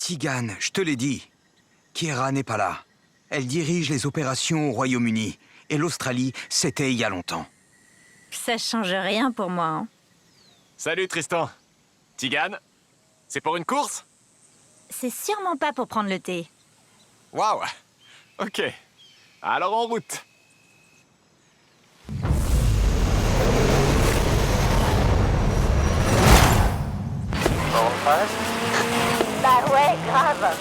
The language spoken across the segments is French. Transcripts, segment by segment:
Tigan, je te l'ai dit. Kiera n'est pas là. Elle dirige les opérations au Royaume-Uni. Et l'Australie, c'était il y a longtemps. Ça change rien pour moi, hein. Salut Tristan. Tigan, c'est pour une course? C'est sûrement pas pour prendre le thé. Waouh. Ok. Alors en route. Bah ouais, grave.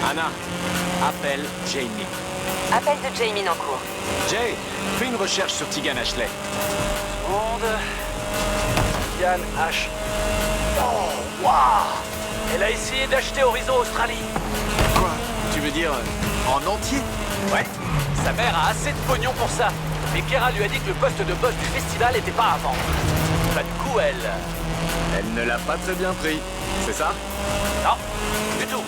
Anna, appelle Jamie. Appel de Jamie en cours. Jay, fais une recherche sur Tigan Ashley. Seconde. Yann H. Oh, waouh! Elle a essayé d'acheter Horizon Australie. Quoi? Tu veux dire en entier? Ouais, sa mère a assez de pognon pour ça. Mais Kiera lui a dit que le poste de boss du festival était pas à vendre. Bah du coup, Elle ne l'a pas très bien pris, c'est ça? Non, du tout.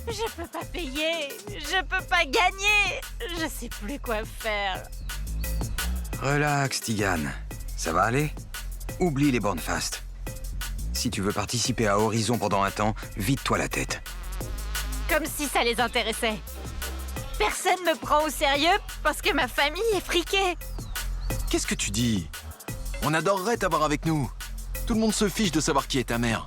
Je peux pas payer, je peux pas gagner, je sais plus quoi faire. Relax, Tigan. Ça va aller? Oublie les bornes fast. Si tu veux participer à Horizon pendant un temps, vide-toi la tête. Comme si ça les intéressait. Personne me prend au sérieux parce que ma famille est friquée. Qu'est-ce que tu dis? On adorerait t'avoir avec nous. Tout le monde se fiche de savoir qui est ta mère.